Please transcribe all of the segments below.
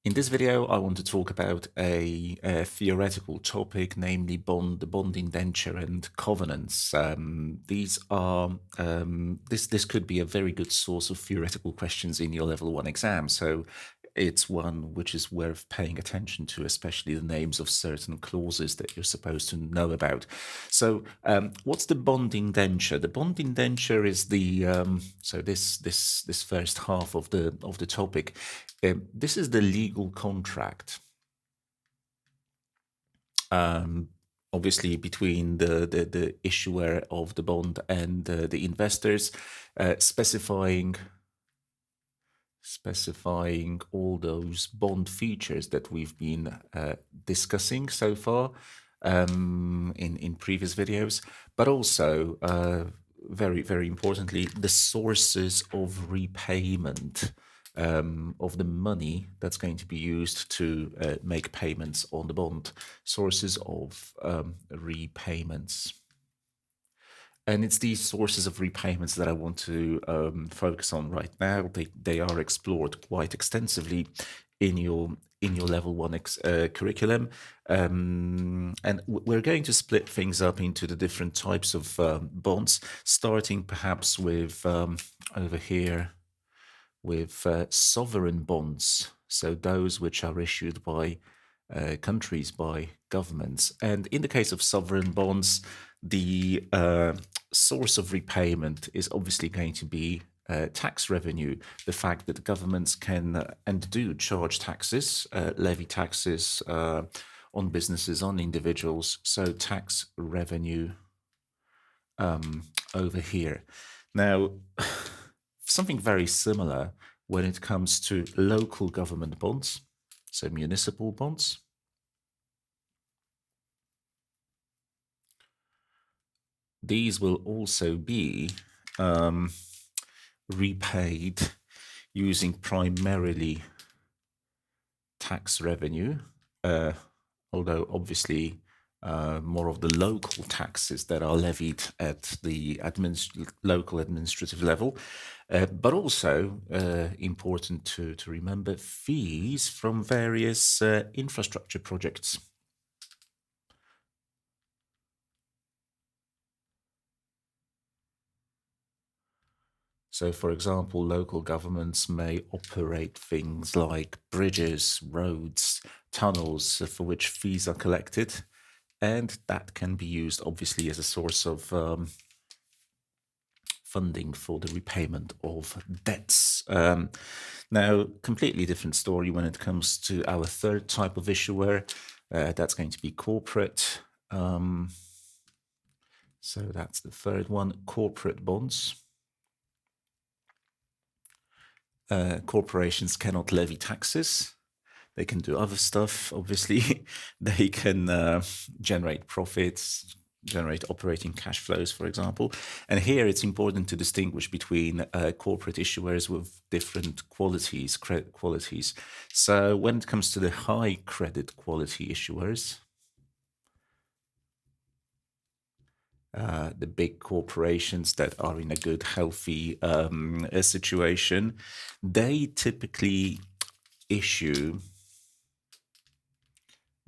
In this video, I want to talk about a theoretical topic, namely the bond indenture and covenants. This could be a very good source of theoretical questions in your level 1 exam. So it's one which is worth paying attention to, especially the names of certain clauses that you're supposed to know about. So what's the bond indenture? The bond indenture is the so this first half of the topic. This is the legal contract, obviously between the issuer of the bond and the investors, specifying all those bond features that we've been discussing so far in previous videos, but also very, very importantly, the sources of repayment of the money that's going to be used to make payments on the bond, sources of repayments. And it's these sources of repayments that I want to focus on right now. They are explored quite extensively in your level 1 curriculum, and we're going to split things up into the different types of bonds, starting perhaps with over here with sovereign bonds, so those which are issued by countries, by governments. And in the case of sovereign bonds, the source of repayment is obviously going to be tax revenue, the fact that governments can and do charge taxes, levy taxes on businesses, on individuals, so tax revenue over here. Now, something very similar when it comes to local government bonds, so municipal bonds. These will also be repaid using primarily tax revenue, although obviously more of the local taxes that are levied at the local administrative level, but also important to remember, fees from various infrastructure projects. So, for example, local governments may operate things like bridges, roads, tunnels, for which fees are collected, and that can be used, obviously, as a source of funding for the repayment of debts. Now, completely different story when it comes to our third type of issuer. That's going to be corporate. So that's the third one, corporate bonds. Corporations cannot levy taxes. They can do other stuff, obviously. They can generate profits, generate operating cash flows, for example. And here it's important to distinguish between corporate issuers with different qualities, credit qualities. So when it comes to the high credit quality issuers, the big corporations that are in a good, healthy situation, they typically issue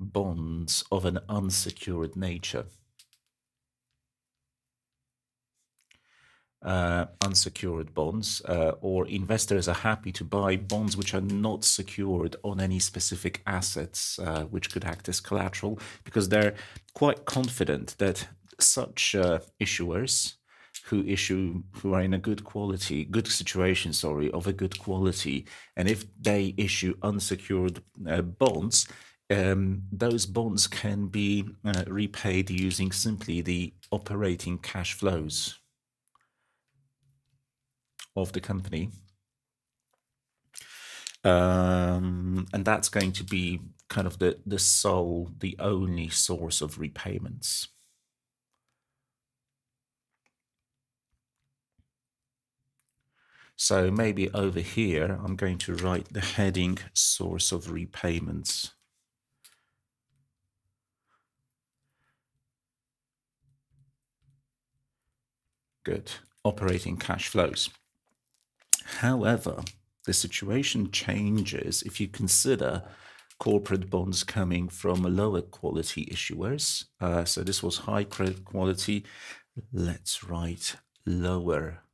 bonds of an unsecured nature. Unsecured bonds, or investors are happy to buy bonds which are not secured on any specific assets, which could act as collateral, because they're quite confident that such issuers who are in a good situation, of a good quality, and if they issue unsecured bonds, those bonds can be repaid using simply the operating cash flows of the company. And that's going to be kind of the only source of repayments. So maybe over here, I'm going to write the heading source of repayments. Good. Operating cash flows. However, the situation changes if you consider corporate bonds coming from lower quality issuers. So this was high credit quality. Let's write lower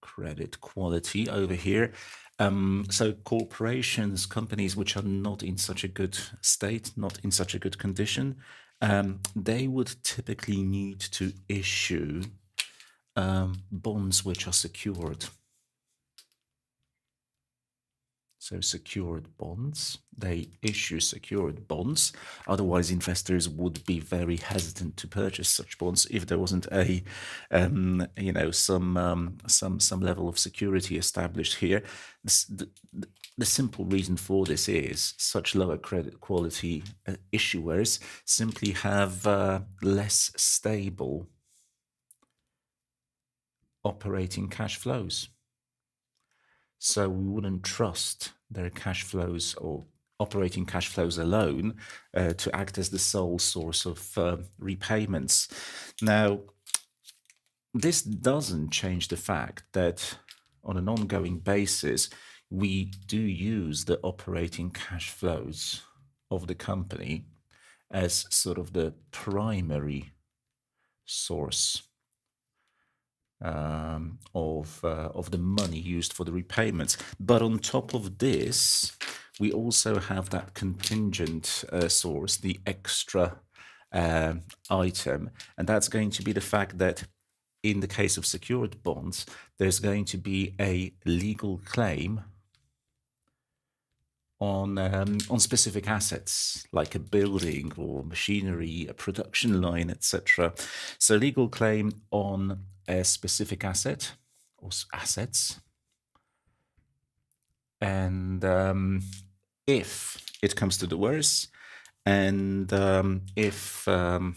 credit quality over here. So corporations, companies which are not in such a good state, not in such a good condition, they would typically need to issue bonds which are secured. So secured bonds, they issue secured bonds. Otherwise, investors would be very hesitant to purchase such bonds if there wasn't a, some level of security established here. The simple reason for this is such lower credit quality issuers simply have less stable operating cash flows. So we wouldn't trust their cash flows or operating cash flows alone to act as the sole source of repayments. Now, this doesn't change the fact that on an ongoing basis, we do use the operating cash flows of the company as sort of the primary source of the money used for the repayments. But on top of this, we also have that contingent source, the extra item, and that's going to be the fact that in the case of secured bonds, there's going to be a legal claim on specific assets like a building or machinery, a production line, etc. So legal claim on a specific asset or assets, and if it comes to the worst, and if the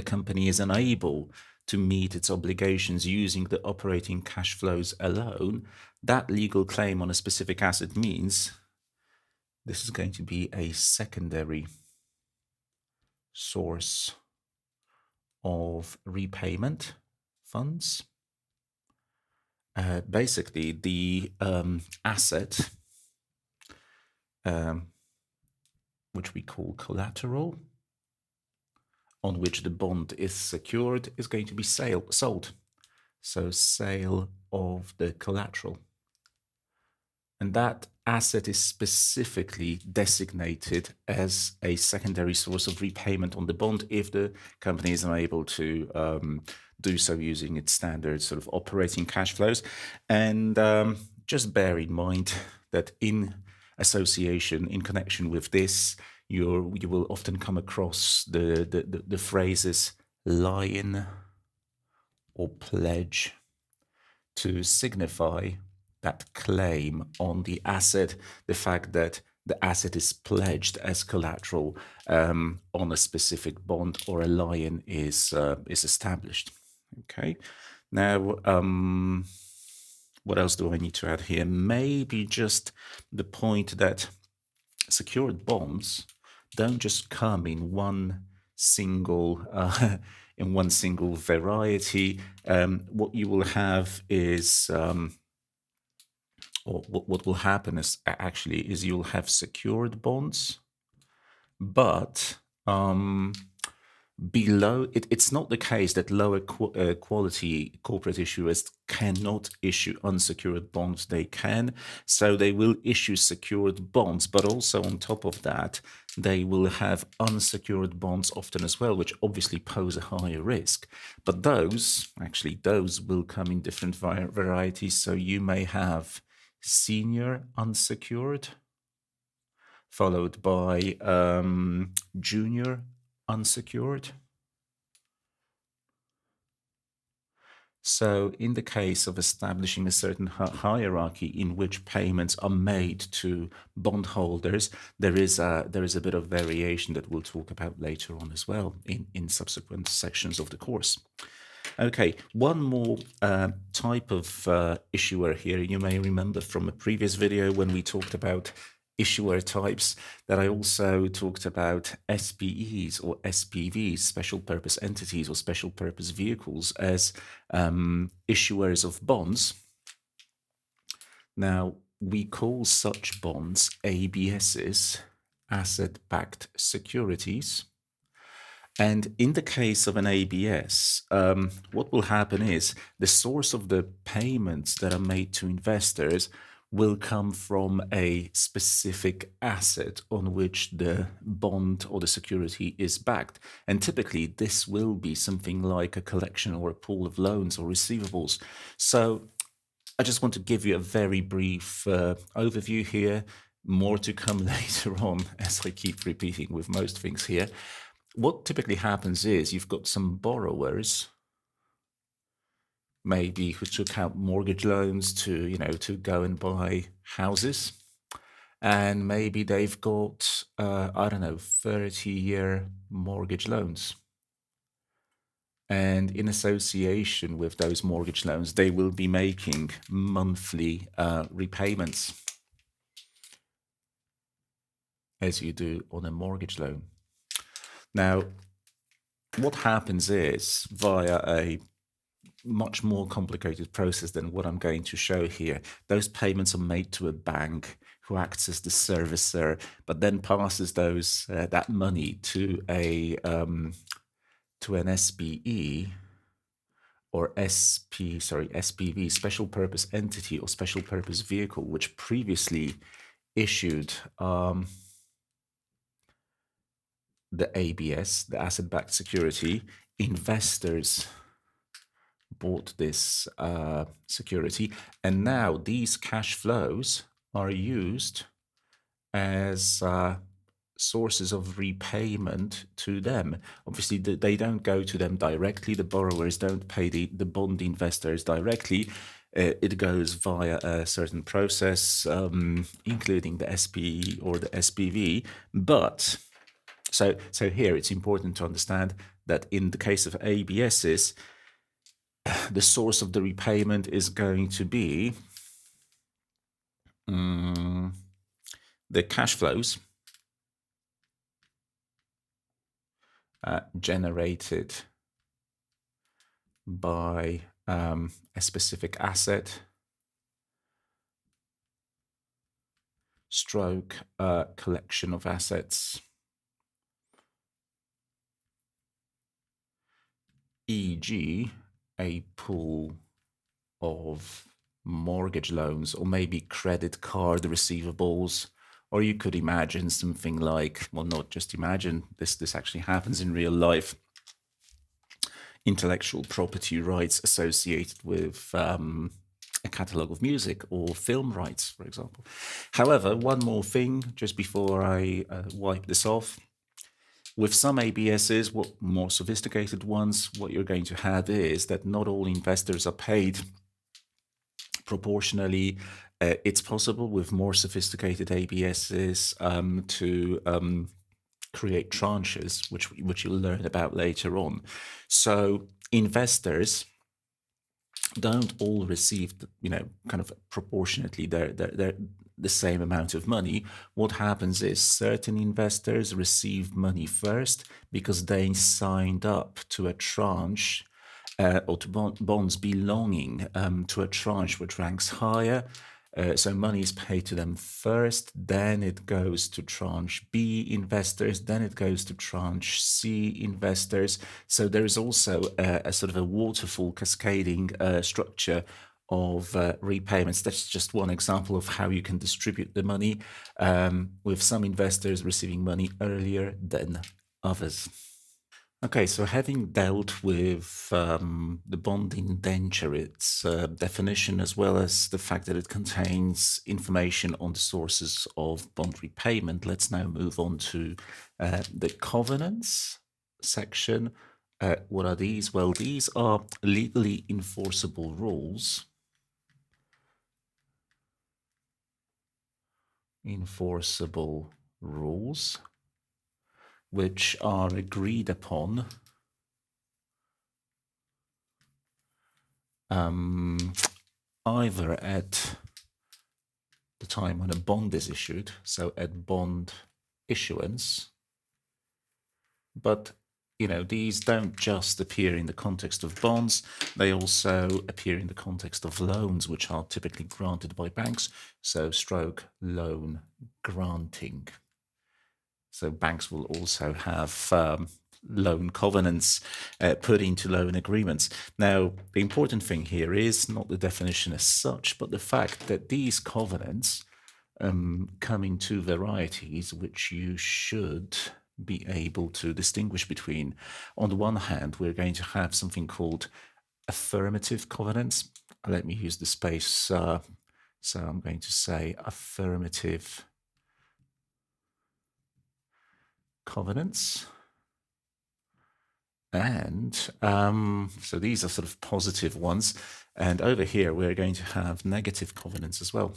company is unable to meet its obligations using the operating cash flows alone, that legal claim on a specific asset means this is going to be a secondary source of repayment funds. Basically, the asset, which we call collateral, on which the bond is secured, is going to be sold. So sale of the collateral. And that asset is specifically designated as a secondary source of repayment on the bond if the company is unable to do so using its standard sort of operating cash flows. And just bear in mind that in association, in connection with this, you will often come across the phrases lie-in or pledge to signify that claim on the asset, the fact that the asset is pledged as collateral on a specific bond or a lie-in is established. Okay, now what else do I need to add here? Maybe just the point that secured bonds don't just come in one single variety. What you will have is or what will happen is actually is you'll have secured bonds, but below it's not the case that lower quality corporate issuers cannot issue unsecured bonds. They can, so they will issue secured bonds, but also on top of that they will have unsecured bonds often as well, which obviously pose a higher risk. But those will come in different varieties. So you may have senior unsecured, followed by junior unsecured. So in the case of establishing a certain hierarchy in which payments are made to bondholders, there is a bit of variation that we'll talk about later on as well in subsequent sections of the course. Okay, one more type of issuer here. You may remember from a previous video when we talked about issuer types that I also talked about SPEs or SPVs, special purpose entities or special purpose vehicles, as issuers of bonds. Now, we call such bonds ABSs, asset-backed securities. And in the case of an ABS, what will happen is the source of the payments that are made to investors will come from a specific asset on which the bond or the security is backed. And typically, this will be something like a collection or a pool of loans or receivables. So I just want to give you a very brief overview here. More to come later on, as I keep repeating with most things here. What typically happens is you've got some borrowers, maybe who took out mortgage loans to go and buy houses, and maybe they've got 30-year mortgage loans. And in association with those mortgage loans, they will be making monthly repayments, as you do on a mortgage loan. Now, what happens is, via a much more complicated process than what I'm going to show here, those payments are made to a bank who acts as the servicer, but then passes that money to an SPE or SPV, special purpose entity or special purpose vehicle, which previously issued the ABS, the asset-backed security. Investors bought this security, and now these cash flows are used as sources of repayment to them. Obviously, they don't go to them directly. The borrowers don't pay the bond investors directly. It goes via a certain process, including the SPE or the SPV. But so here it's important to understand that in the case of ABSs, the source of the repayment is going to be the cash flows generated by a specific asset stroke collection of assets, e.g. a pool of mortgage loans, or maybe credit card receivables, or you could imagine something like, well, not just imagine, this actually happens in real life, intellectual property rights associated with a catalogue of music or film rights, for example. However, one more thing just before I wipe this off. With some ABSs, more sophisticated ones, what you're going to have is that not all investors are paid proportionally. It's possible with more sophisticated ABSs to create tranches, which you'll learn about later on. So investors don't all receive, kind of proportionately the same amount of money. What happens is certain investors receive money first because they signed up to a tranche or to bonds belonging to a tranche which ranks higher. So money is paid to them first, then it goes to tranche B investors, then it goes to tranche C investors. So there is also a sort of a waterfall cascading structure of repayments. That's just one example of how you can distribute the money, with some investors receiving money earlier than others. Okay, so having dealt with the bond indenture, its definition, as well as the fact that it contains information on the sources of bond repayment, let's now move on to the covenants section. What are these? Well, these are legally enforceable rules. Enforceable rules which are agreed upon either at the time when a bond is issued, so at bond issuance, but these don't just appear in the context of bonds, they also appear in the context of loans, which are typically granted by banks. So stroke loan granting. So banks will also have loan covenants put into loan agreements. Now, the important thing here is not the definition as such, but the fact that these covenants come in two varieties, which you should be able to distinguish between. On the one hand, we're going to have something called affirmative covenants. Let me use the space. So I'm going to say affirmative covenants. And so these are sort of positive ones. And over here, we're going to have negative covenants as well.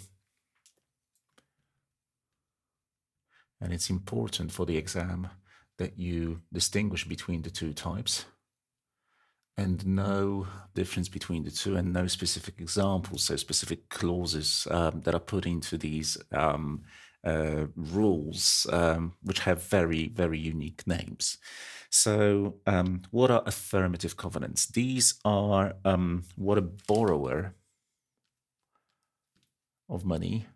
And it's important for the exam that you distinguish between the two types and no difference between the two and no specific examples, so specific clauses that are put into these rules, which have very, very unique names. So what are affirmative covenants? These are what a borrower of money,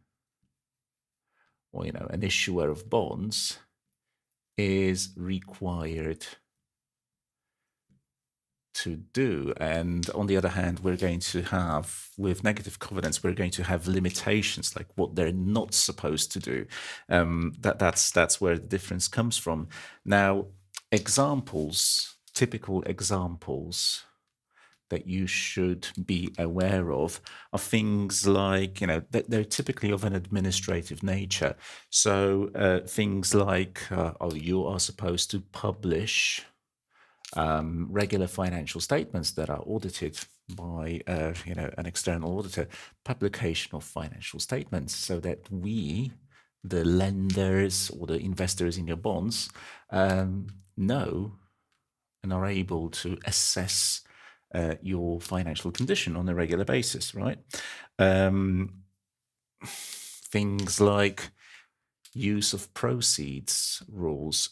or an issuer of bonds, is required to do. And on the other hand, we're going to have, with negative covenants, we're going to have limitations, like what they're not supposed to do. That's where the difference comes from. Now, examples, typical examples that you should be aware of are things like, they're typically of an administrative nature. So things like, you are supposed to publish regular financial statements that are audited by an external auditor, publication of financial statements, so that we, the lenders or the investors in your bonds, know and are able to assess your financial condition on a regular basis, right? Things like use of proceeds rules.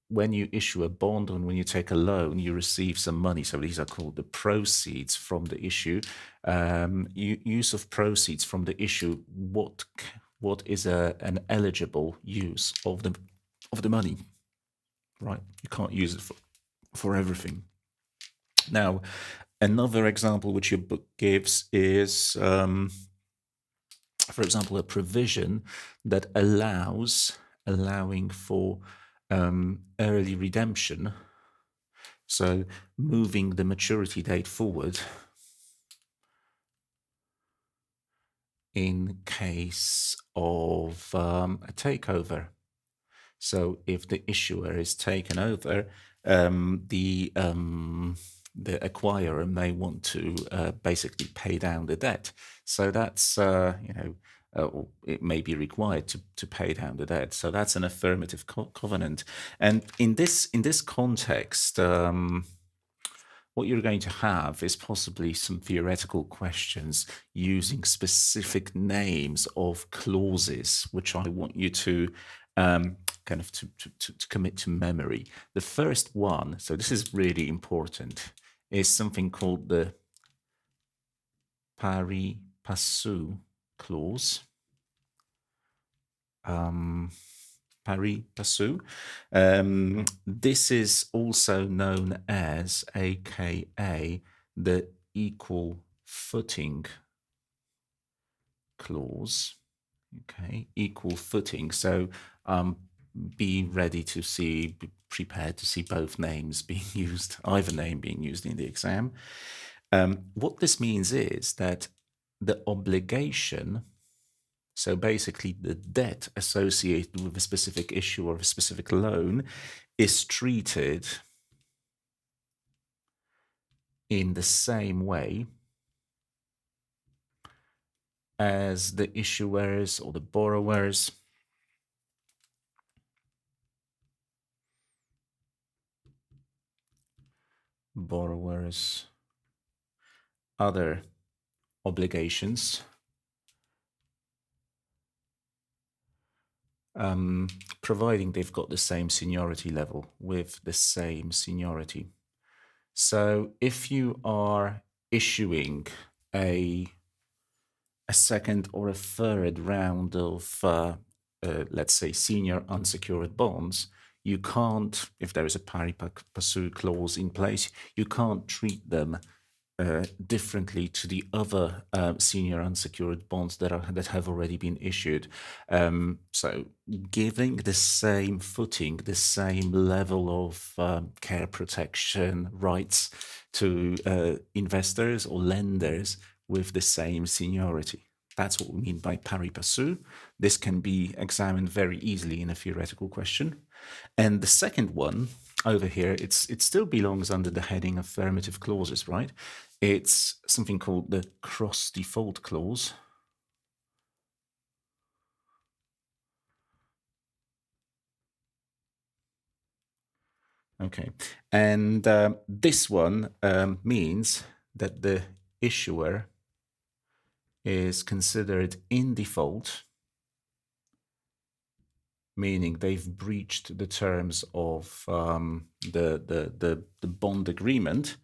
When you issue a bond and when you take a loan, you receive some money. So these are called the proceeds from the issue. Use of proceeds from the issue. What is an eligible use of the money? Right, you can't use it for everything. Now, another example which your book gives is, for example, a provision that allowing for early redemption, so moving the maturity date forward in case of a takeover. So if the issuer is taken over, the acquirer may want to basically pay down the debt. So that's or it may be required to pay down the debt. So that's an affirmative covenant. And in this context, what you're going to have is possibly some theoretical questions using specific names of clauses, which I want you to kind of to commit to memory. The first one, so this is really important, is something called the pari passu clause. Pari passu. This is also known as, aka, the equal footing clause. Okay, equal footing. So be ready to see, be prepared to see both names being used, either name being used in the exam. What this means is that the obligation, so basically the debt associated with a specific issue or a specific loan, is treated in the same way as the issuers or the borrowers other obligations providing they've got the same seniority level with the same seniority. So if you are issuing a second or a third round of, let's say, senior unsecured bonds, you can't, if there is a pari passu clause in place, you can't treat them differently to the other senior unsecured bonds that have already been issued. So giving the same footing, the same level of care protection rights to investors or lenders with the same seniority. That's what we mean by pari passu. This can be examined very easily in a theoretical question. And the second one over here, it still belongs under the heading affirmative clauses, right? It's something called the cross default clause. Okay, and this one means that the issuer is considered in default, meaning they've breached the terms of the bond agreement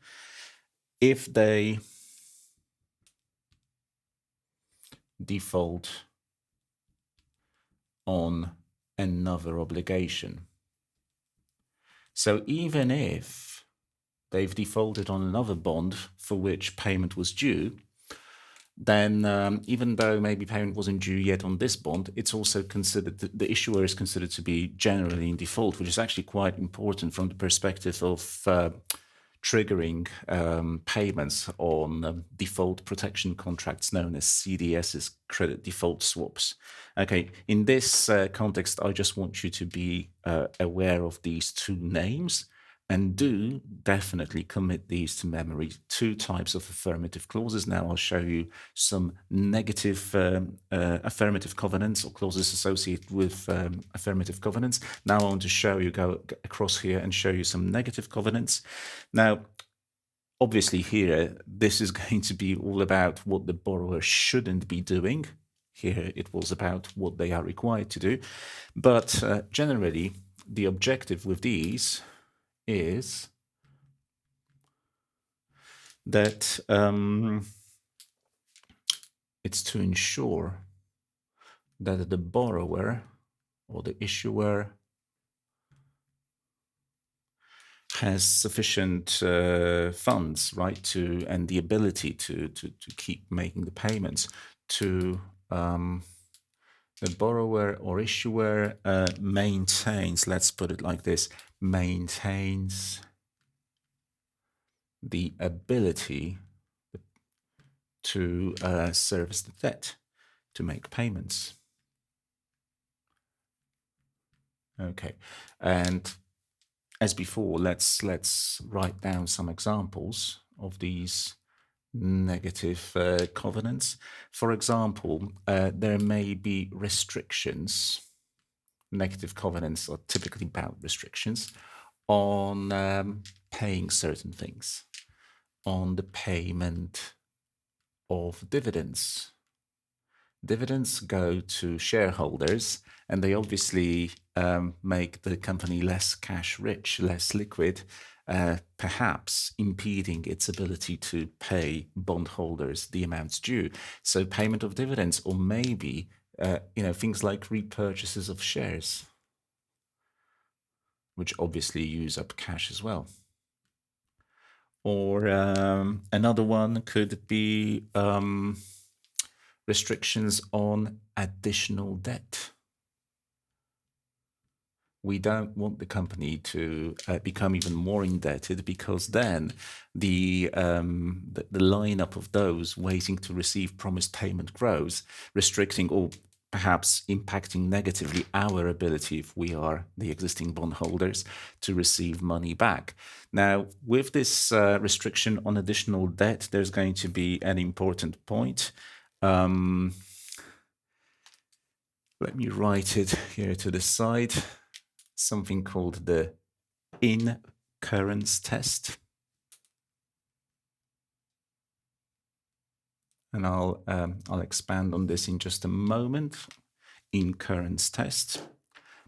if they default on another obligation. So even if they've defaulted on another bond for which payment was due, then even though maybe payment wasn't due yet on this bond, it's also considered, the issuer is considered to be generally in default, which is actually quite important from the perspective of triggering payments on default protection contracts known as CDSs, credit default swaps. Okay, in this context, I just want you to be aware of these two names, and do definitely commit these to memory. Two types of affirmative clauses. Now I'll show you some negative affirmative covenants or clauses associated with affirmative covenants. Now I want to show you, go across here and show you some negative covenants. Now, obviously here, this is going to be all about what the borrower shouldn't be doing. Here it was about what they are required to do. But generally, the objective with these is that it's to ensure that the borrower or the issuer has sufficient funds, right, and the ability to keep making the payments to the borrower or issuer maintains, let's put it like this, maintains the ability to service the debt, to make payments. Okay, and as before, let's write down some examples of these negative covenants. For example, there may be restrictions. Negative covenants are typically about restrictions on paying certain things, on the payment of dividends. Dividends go to shareholders, and they obviously make the company less cash rich, less liquid, perhaps impeding its ability to pay bondholders the amounts due. So payment of dividends, or maybe things like repurchases of shares, which obviously use up cash as well. Or another one could be restrictions on additional debt. We don't want the company to become even more indebted, because then the lineup of those waiting to receive promised payment grows, restricting or perhaps impacting negatively our ability, if we are the existing bondholders, to receive money back. Now, with this restriction on additional debt, there's going to be an important point. Let me write it here to the side. Something called the incurrence test. And I'll expand on this in just a moment. Incurrence test.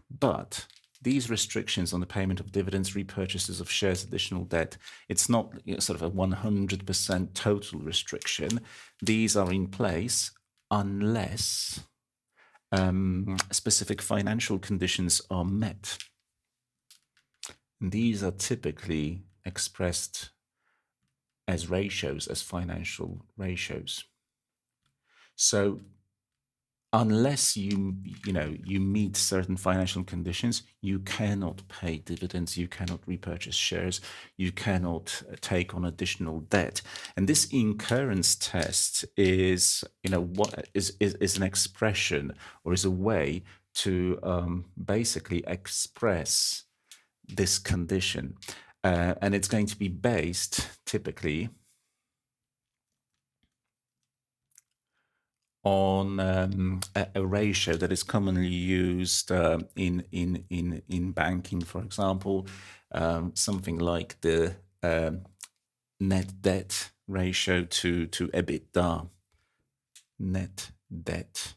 But these restrictions on the payment of dividends, repurchases of shares, additional debt, it's not sort of a 100% total restriction. These are in place unless specific financial conditions are met. And these are typically expressed as ratios, as financial ratios. So unless you meet certain financial conditions, you cannot pay dividends, you cannot repurchase shares, you cannot take on additional debt. And this incurrence test is what is an expression, or is a way to basically express this condition, and it's going to be based typically on a ratio that is commonly used in banking, for example, something like the net debt ratio to EBITDA. Net debt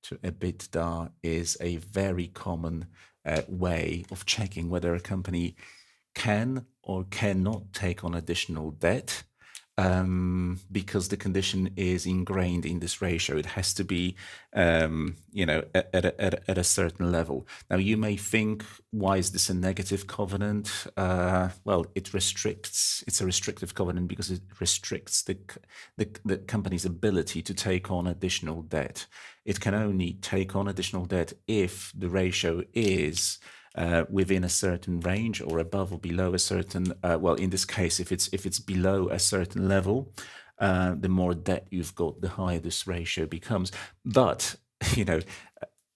to EBITDA is a very common way of checking whether a company can or cannot take on additional debt, because the condition is ingrained in this ratio. It has to be, at a certain level. Now, you may think, why is this a negative covenant? Well, it's a restrictive covenant because it restricts the company's ability to take on additional debt. It can only take on additional debt if the ratio is within a certain range, or above or below a certain, well, in this case, if it's below a certain level, the more debt you've got, the higher this ratio becomes. But,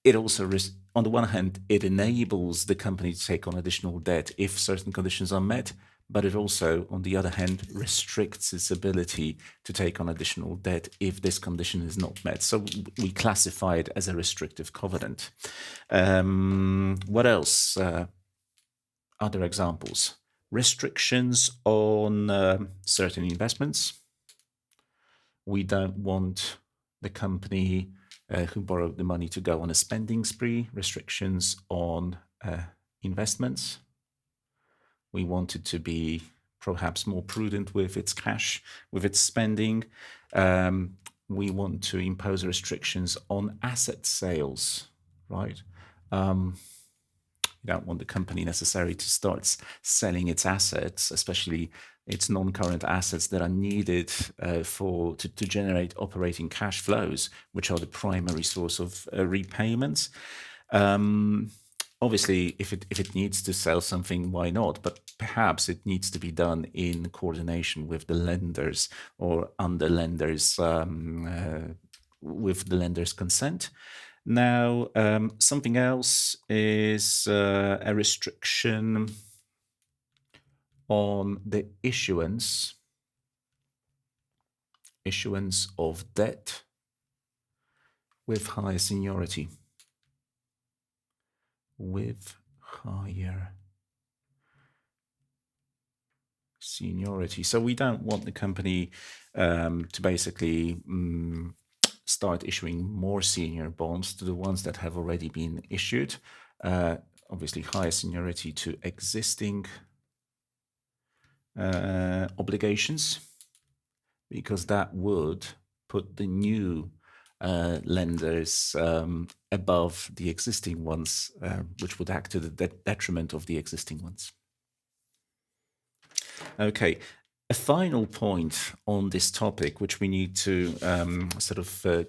it also, on the one hand, it enables the company to take on additional debt if certain conditions are met, but it also, on the other hand, restricts its ability to take on additional debt if this condition is not met. So we classify it as a restrictive covenant. What else? Other examples. Restrictions on certain investments. We don't want the company who borrowed the money to go on a spending spree. Restrictions on investments. We want it to be perhaps more prudent with its cash, with its spending. We want to impose restrictions on asset sales, right? You don't want the company necessarily to start selling its assets, especially its non-current assets that are needed to generate operating cash flows, which are the primary source of repayments. Obviously, if it needs to sell something, why not? But perhaps it needs to be done in coordination with the lenders, or under lenders, with the lender's consent. Now, something else is a restriction on the issuance of debt with higher seniority. With higher seniority. So we don't want the company to basically start issuing more senior bonds to the ones that have already been issued. Obviously, higher seniority to existing obligations, because that would put the new lenders above the existing ones, which would act to the detriment of the existing ones. Okay, a final point on this topic, which we need to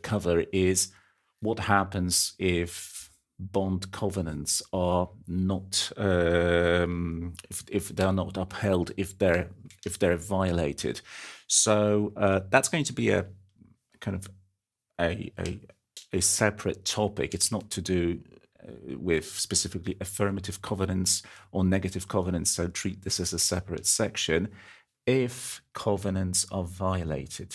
cover, is what happens if bond covenants are not, if they are not upheld, if they're violated. So that's going to be a kind of a separate topic. It's not to do with specifically affirmative covenants or negative covenants, so treat this as a separate section. If covenants are violated,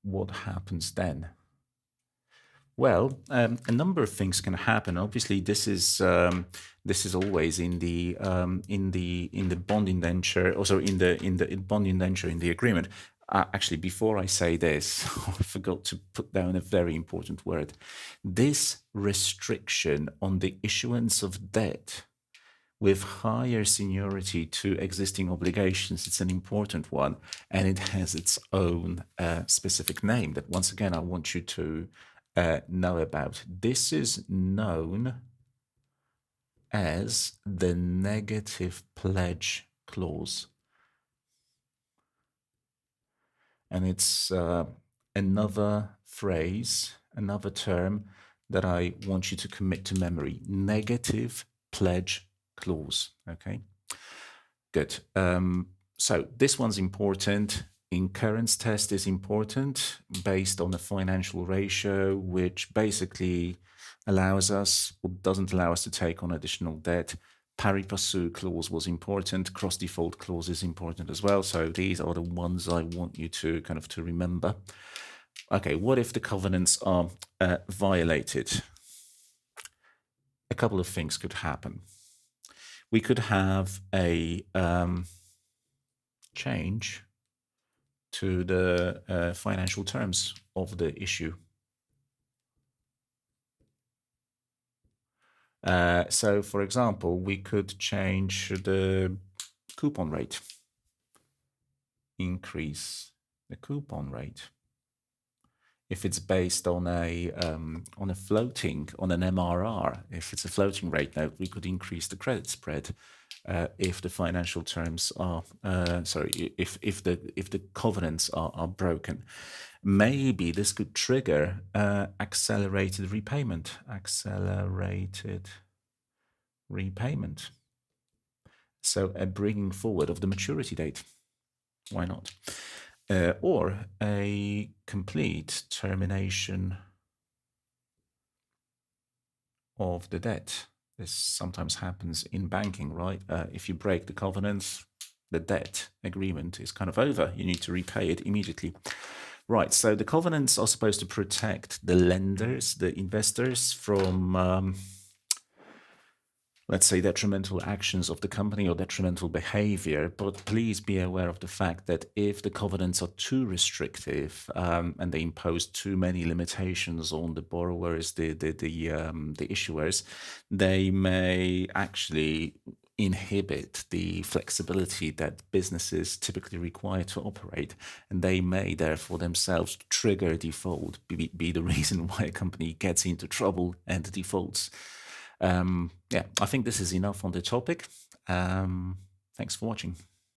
what happens then? Well, a number of things can happen. Obviously, this is always in the bond indenture, also in the bond indenture in the agreement. Actually, before I say this, I forgot to put down a very important word. This restriction on the issuance of debt with higher seniority to existing obligations, it's an important one, and it has its own specific name that, once again, I want you to know about. This is known as the negative pledge clause. And it's another phrase, another term that I want you to commit to memory. Negative pledge clause. Okay, good. So this one's important. Incurrence test is important based on a financial ratio, which basically allows us or doesn't allow us to take on additional debt. Pari passu clause was important. Cross default clause is important as well. So these are the ones I want you to kind of to remember. Okay, what if the covenants are violated? A couple of things could happen. We could have a change to the financial terms of the issue. So, for example, we could change the coupon rate, increase the coupon rate. If it's based on a floating, on an MRR, if it's a floating rate note, we could increase the credit spread. If the financial terms are if the covenants are broken, maybe this could trigger accelerated repayment. So a bringing forward of the maturity date. Why not? Or a complete termination of the debt. This sometimes happens in banking, right? If you break the covenants, the debt agreement is kind of over. You need to repay it immediately. Right, so the covenants are supposed to protect the lenders, the investors from, let's say, detrimental actions of the company or detrimental behavior. But please be aware of the fact that if the covenants are too restrictive and they impose too many limitations on the borrowers, the issuers, they may actually inhibit the flexibility that businesses typically require to operate, and they may therefore themselves trigger default, be the reason why a company gets into trouble and defaults. Yeah, I think this is enough on the topic. Thanks for watching.